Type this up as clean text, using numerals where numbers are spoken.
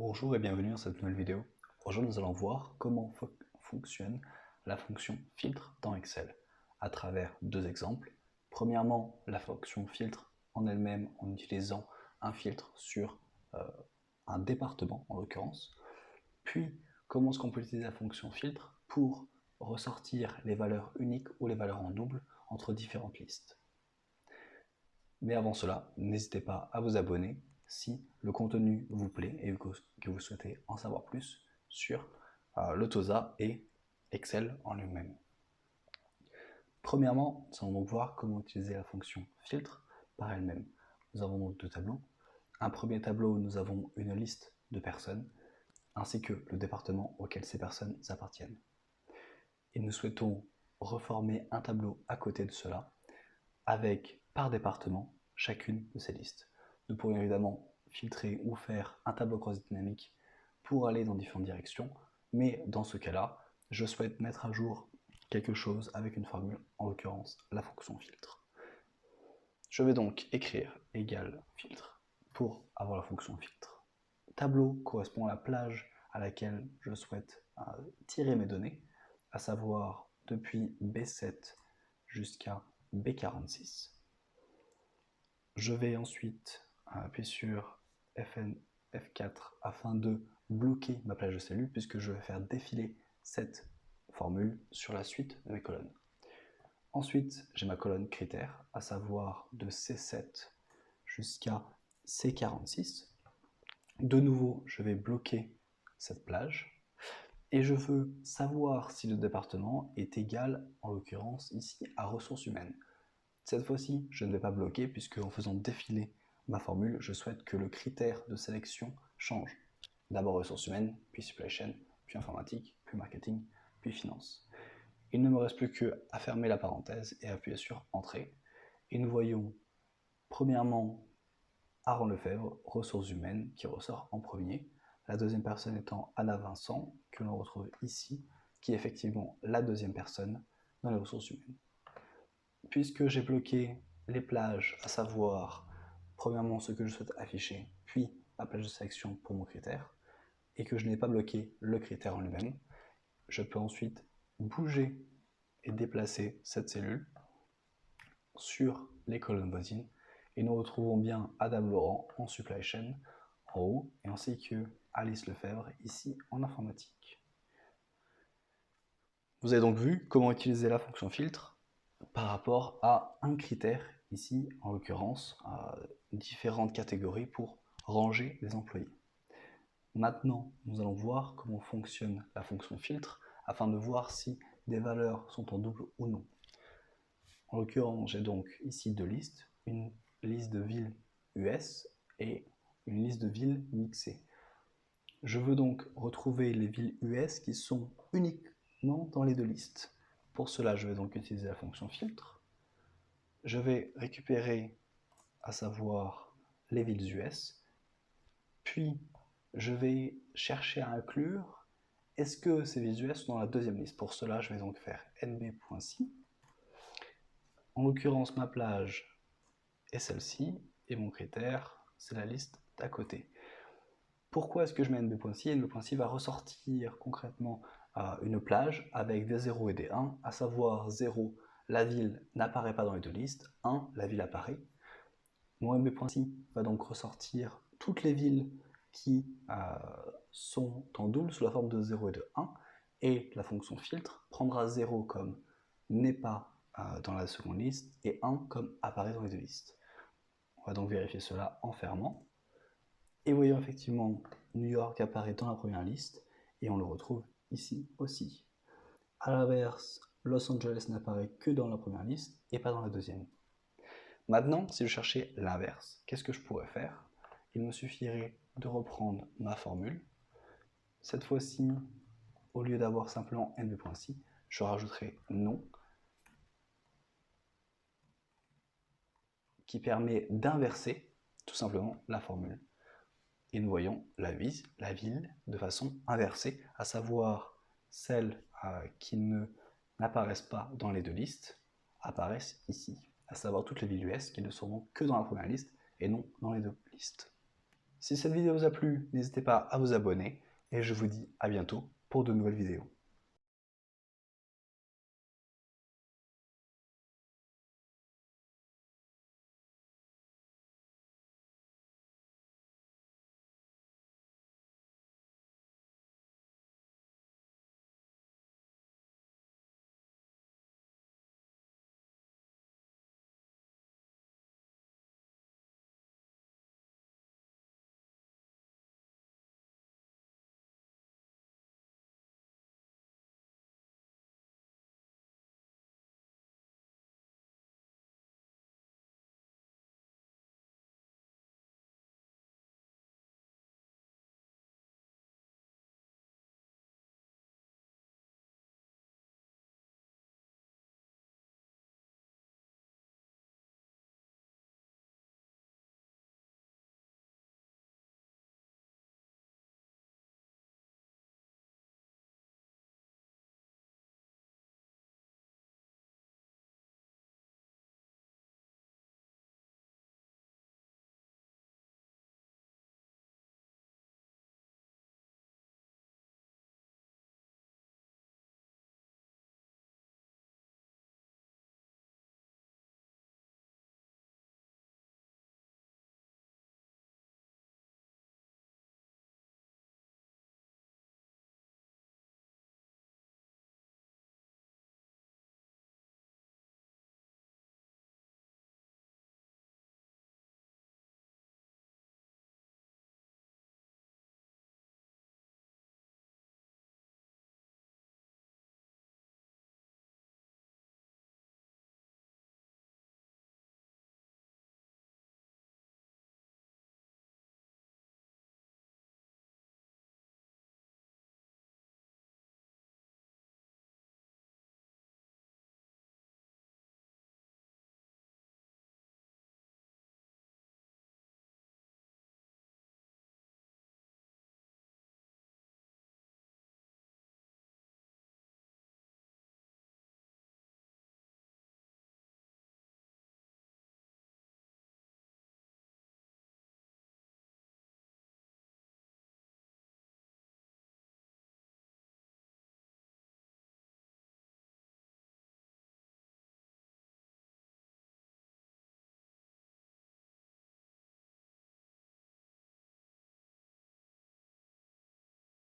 Bonjour et bienvenue dans cette nouvelle vidéo. Aujourd'hui, nous allons voir comment fonctionne la fonction filtre dans Excel à travers deux exemples. Premièrement, la fonction filtre en elle-même en utilisant un filtre sur un département en l'occurrence. Puis, comment est-ce qu'on peut utiliser la fonction filtre pour ressortir les valeurs uniques ou les valeurs en double entre différentes listes. Mais avant cela, n'hésitez pas à vous abonner si le contenu vous plaît et que vous souhaitez en savoir plus sur l'Autosa et Excel en lui-même. Premièrement, nous allons donc voir comment utiliser la fonction filtre par elle-même. Nous avons donc deux tableaux. Un premier tableau, nous avons une liste de personnes ainsi que le département auquel ces personnes appartiennent. Et nous souhaitons reformer un tableau à côté de cela avec par département chacune de ces listes. Nous pourrions évidemment filtrer ou faire un tableau croisé dynamique pour aller dans différentes directions, mais dans ce cas-là, je souhaite mettre à jour quelque chose avec une formule, en l'occurrence la fonction filtre. Je vais donc écrire égal filtre pour avoir la fonction filtre. Tableau correspond à la plage à laquelle je souhaite tirer mes données, à savoir depuis B7 jusqu'à B46. Je vais ensuite appuyer sur F4 afin de bloquer ma plage de cellules puisque je vais faire défiler cette formule sur la suite de mes colonnes. Ensuite, j'ai ma colonne critère, à savoir de C7 jusqu'à C46. De nouveau, je vais bloquer cette plage et je veux savoir si le département est égal, en l'occurrence ici, à ressources humaines. Cette fois-ci, je ne vais pas bloquer puisque en faisant défiler ma formule, je souhaite que le critère de sélection change. D'abord ressources humaines, puis supply chain, puis informatique, puis marketing, puis finance. Il ne me reste plus qu'à fermer la parenthèse et appuyer sur Entrée. Et nous voyons premièrement Aaron Lefebvre, ressources humaines, qui ressort en premier. La deuxième personne étant Anna Vincent, que l'on retrouve ici, qui est effectivement la deuxième personne dans les ressources humaines. Puisque j'ai bloqué les plages, à savoir premièrement ce que je souhaite afficher, puis ma plage de sélection pour mon critère, et que je n'ai pas bloqué le critère en lui-même, je peux ensuite bouger et déplacer cette cellule sur les colonnes voisines, et nous retrouvons bien Adam Laurent en supply chain en haut, et ainsi que Alice Lefebvre ici en informatique. Vous avez donc vu comment utiliser la fonction filtre par rapport à un critère, ici en l'occurrence, différentes catégories pour ranger les employés. Maintenant, nous allons voir comment fonctionne la fonction filtre afin de voir si des valeurs sont en double ou non. En l'occurrence, j'ai donc ici deux listes, une liste de villes US et une liste de villes mixées. Je veux donc retrouver les villes US qui sont uniquement dans les deux listes. Pour cela, je vais donc utiliser la fonction filtre. Je vais récupérer, à savoir, les villes US, puis je vais chercher à inclure est-ce que ces villes US sont dans la deuxième liste. Pour cela, je vais donc faire nb.si. En l'occurrence, ma plage est celle-ci, et mon critère, c'est la liste d'à côté. Pourquoi est-ce que je mets nb.si? nb.si va ressortir concrètement une plage avec des 0 et des 1, à savoir 0, la ville n'apparaît pas dans les deux listes, 1, la ville apparaît. Mon nb.si va donc ressortir toutes les villes qui sont en double sous la forme de 0 et de 1, et la fonction filtre prendra 0 comme n'est pas dans la seconde liste et 1 comme apparaît dans les deux listes. On va donc vérifier cela en fermant. Et voyons effectivement New York apparaît dans la première liste et on le retrouve ici aussi. A l'inverse, Los Angeles n'apparaît que dans la première liste et pas dans la deuxième. Maintenant, si je cherchais l'inverse, qu'est-ce que je pourrais faire? Il me suffirait de reprendre ma formule. Cette fois-ci, au lieu d'avoir simplement nb.si, je rajouterai non, qui permet d'inverser tout simplement la formule. Et nous voyons la ville de façon inversée, à savoir celles qui n'apparaissent pas dans les deux listes apparaissent ici, à savoir toutes les villes US qui ne seront que dans la première liste et non dans les deux listes. Si cette vidéo vous a plu, n'hésitez pas à vous abonner et je vous dis à bientôt pour de nouvelles vidéos.